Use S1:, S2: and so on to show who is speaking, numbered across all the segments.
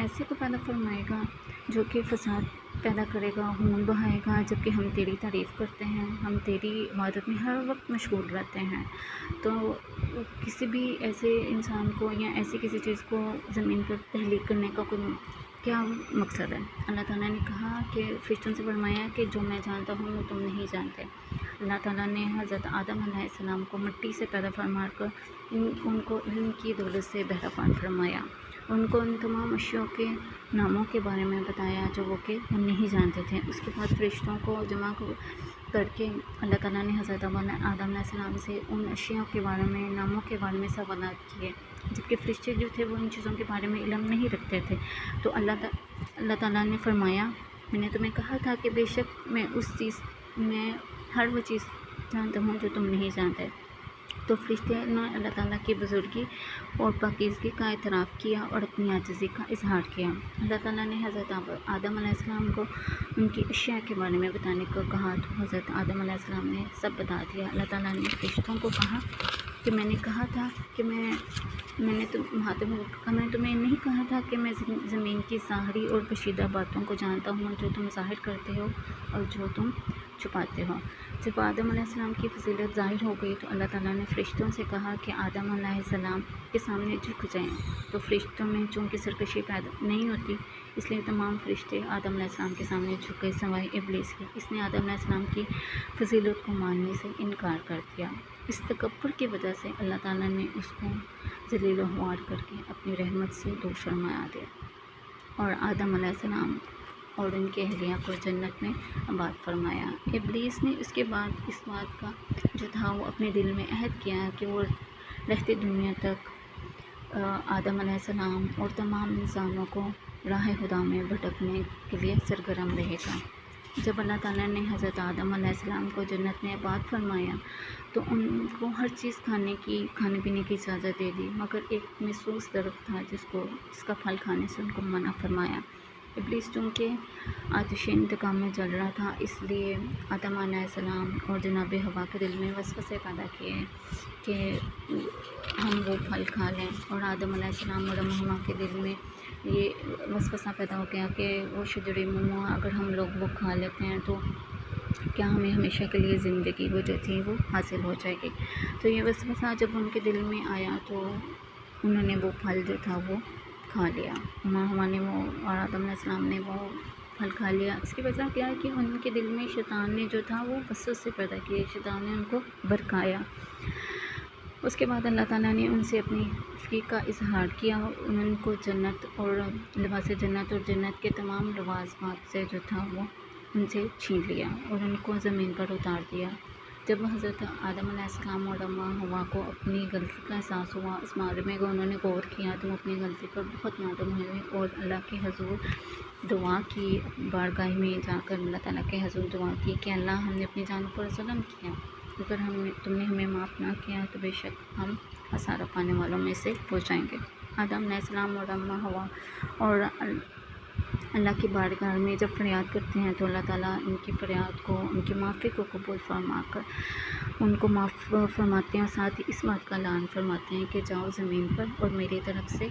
S1: ایسے کو پیدا فرمائے گا جو کہ فساد پیدا کرے گا، خون بہائے گا، جبکہ ہم تیری تعریف کرتے ہیں، ہم تیری عبادت میں ہر وقت مشغول رہتے ہیں۔ تو کسی بھی ایسے انسان کو یا ایسی کسی چیز کو زمین پر تحلیل کرنے کا کوئی کیا مقصد ہے؟ اللہ تعالیٰ نے کہا کہ فرشتوں سے فرمایا کہ جو میں جانتا ہوں وہ تم نہیں جانتے۔ اللہ تعالیٰ نے حضرت آدم علیہ السلام کو مٹی سے پیدا فرما کر ان کو علم کی دولت سے بہرہان فرمایا، ان کو ان تمام اشیاء کے ناموں کے بارے میں بتایا جو وہ کہ وہ نہیں جانتے تھے۔ اس کے بعد فرشتوں کو جمع کر کے اللہ تعالیٰ نے حضرت آدم علیہ السلام سے ان اشیاء کے بارے میں، ناموں کے بارے میں سوالات کیے، جبکہ فرشتے جو تھے وہ ان چیزوں کے بارے میں علم نہیں رکھتے تھے۔ تو اللہ تعالیٰ نے فرمایا میں نے تمہیں کہا تھا کہ بے شک میں ہر وہ چیز جانتا ہوں جو تم نہیں جانتے۔ تو فرشتے نے اللہ تعالیٰ کی بزرگی اور پاکیزگی کا اعتراف کیا اور اپنی عاجزی کا اظہار کیا۔ اللہ تعالیٰ نے حضرت آدم علیہ السلام کو ان کی اشیاء کے بارے میں بتانے کو کہا تو حضرت آدم علیہ السلام نے سب بتا دیا۔ اللہ تعالیٰ نے فرشتوں کو کہا کہ میں نے کہا تھا کہ میں نے تمہیں نہیں کہا تھا کہ میں زمین کی ظاہری اور پوشیدہ باتوں کو جانتا ہوں جو تم ظاہر کرتے ہو اور جو تم چھپاتے ہو۔ جب آدم علیہ السلام کی فضیلت ظاہر ہو گئی تو اللہ تعالیٰ نے فرشتوں سے کہا کہ آدم علیہ السلام کے سامنے جھک جائیں۔ تو فرشتوں میں چونکہ سرکشی پیدا نہیں ہوتی، اس لیے تمام فرشتے آدم علیہ السلام کے سامنے جھک گئے سوائے ابلیس کے۔ اس نے آدم علیہ السلام کی فضیلت کو ماننے سے انکار کر دیا۔ اس تکبر کی وجہ سے اللہ تعالیٰ نے اس کو ذلیل و خوار کر کے اپنی رحمت سے دور فرما دیا اور آدم علیہ السلام اور ان کے اہلیہ کو جنت میں آباد فرمایا۔ ابلیس نے اس کے بعد اس بات کا جو تھا وہ اپنے دل میں عہد کیا کہ وہ رہتی دنیا تک آدم علیہ السلام اور تمام انسانوں کو راہ خدا میں بھٹکنے کے لیے سرگرم رہے گا۔ جب اللہ تعالیٰ نے حضرت آدم علیہ السلام کو جنت میں آباد فرمایا تو ان کو ہر چیز کھانے پینے کی اجازت دے دی، مگر ایک مخصوص درخت تھا جس کا پھل کھانے سے ان کو منع فرمایا۔ ابلیس چونکہ آتش انتقام میں جل رہا تھا، اس لیے آدم علیہ السلام اور جناب حوا کے دل میں وسوسے پیدا کیے کہ ہم وہ پھل کھا لیں، اور آدم علیہ السلام اور حوا کے دل میں یہ وسوسہ پیدا ہو گیا کہ وہ شجر ممنوع اگر ہم لوگ وہ کھا لیتے ہیں تو کیا ہمیں ہمیشہ کے لیے زندگی وہ جو تھی وہ حاصل ہو جائے گی۔ تو یہ وسوسہ جب ان کے دل میں آیا تو انہوں نے وہ پھل جو تھا وہ کھا لیا، حوا نے وہ اور آدم علیہ السلام نے وہ پھل کھا لیا۔ اس کی وجہ کیا ہے کہ ان کے دل میں شیطان نے جو تھا وہ وسوسے پیدا کیے، شیطان نے ان کو بہکایا۔ اس کے بعد اللہ تعالیٰ نے ان سے اپنی فقر کا اظہار کیا، ان کو جنت اور لباس جنت اور جنت کے تمام لوازمات سے جو تھا وہ ان سے چھین لیا اور ان کو زمین پر اتار دیا۔ جب حضرت آدم علیہ السلام اور حوا کو اپنی غلطی کا احساس ہوا، اس بارے میں انہوں نے غور کیا تو وہ اپنی غلطی پر بہت نادم ہوئے اور اللہ کے حضور دعا کی، بارگاہ میں جا کر اللہ تعالیٰ کے حضور دعا کی کہ اللہ ہم نے اپنی جانوں پر ظلم کیا، اگر تم نے ہمیں معاف نہ کیا تو بے شک ہم خسارہ پانے والوں میں سے ہو جائیں گے۔ آدم علیہ السلام اور حوا اور اللہ کی بارگاہ میں جب فریاد کرتے ہیں تو اللہ تعالیٰ ان کی فریاد کو، ان کی معافی کو قبول فرما کر ان کو معاف فرماتے ہیں، اور ساتھ ہی اس بات کا اعلان فرماتے ہیں کہ جاؤ زمین پر اور میری طرف سے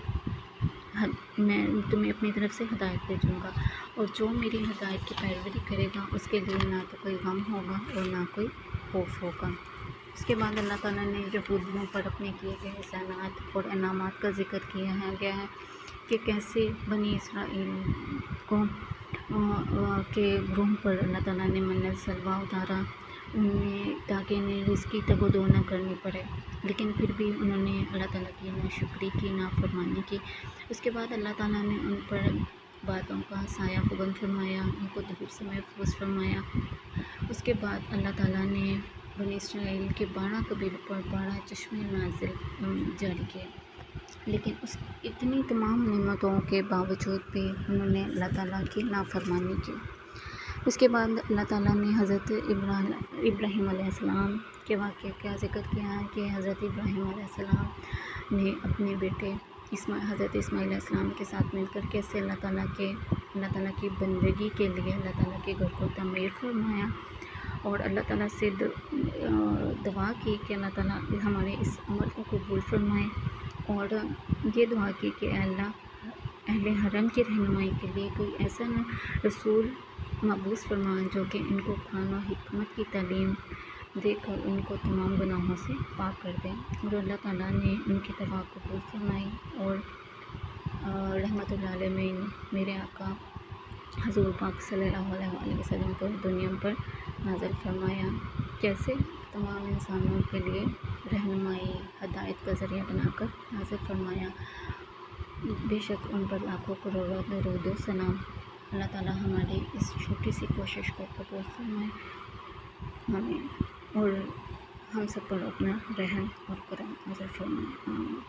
S1: میں تمہیں اپنی طرف سے ہدایت بھیجوں گا، اور جو میری ہدایت کی پیروی کرے گا اس کے لیے نہ تو کوئی غم ہوگا اور نہ کوئی خوف ہوگا۔ اس کے بعد اللہ تعالیٰ نے یہودیوں پر اپنے کیے گئے احسانات اور انعامات کا ذکر کیا گیا ہے کہ کیسے بنی اسرائیل کو کے گروہ پر اللہ تعالیٰ نے من سلوہ اتارا تاکہ انہیں رزق کی تگ و دو نہ کرنی پڑے، لیکن پھر بھی انہوں نے اللہ تعالیٰ کی ناشکری کی، نافرمانی کی۔ اس کے بعد اللہ تعالیٰ نے ان پر باتوں کا سایہ فگن فرمایا، ان کو دھوپ سے محفوظ فرمایا۔ اس کے بعد اللہ تعالیٰ نے بنی اسرائیل کے 12 قبیلوں پر 12 چشمے نازل جاری کیے، لیکن اتنی تمام نعمتوں کے باوجود بھی انہوں نے اللہ تعالیٰ کی نافرمانی کی۔ اس کے بعد اللہ تعالیٰ نے حضرت ابراہیم علیہ السلام کے واقعے کا ذکر کیا ہے کہ حضرت ابراہیم علیہ السلام نے اپنے بیٹے حضرت اسماعیل علیہ السلام کے ساتھ مل کر کیسے اللہ تعالیٰ کی بندگی کے لیے اللہ تعالیٰ کے گھر کو تعمیر فرمایا، اور اللہ تعالیٰ سے دعا کی کہ اللہ تعالیٰ ہمارے اس عمل کو قبول فرمائے، اور یہ دعا کی کہ اے اہل حرم کی رہنمائی کے لیے کوئی ایسا رسول مبعوث فرمائے جو کہ ان کو قرآن و حکمت کی تعلیم دے کر ان کو تمام گناہوں سے پاک کر دیں۔ اور اللہ تعالیٰ نے ان کی دعا قبول فرمائی اور رحمت العالمین میرے آقا حضور پاک صلی اللہ علیہ وآلہ وسلم کو دنیا پر نازل فرمایا، کیسے تمام انسانوں کے لیے رہنمائی ہدایت کا ذریعہ بنا کر نازل فرمایا۔ بے شک ان پر لاکھوں کروڑوں درود و سلام۔ اللہ تعالیٰ ہماری اس چھوٹی سی کوشش کو قبول فرمائے آمین، اور ہم سب پر اپنا رحم اور کرم نازل فرمائے آمین۔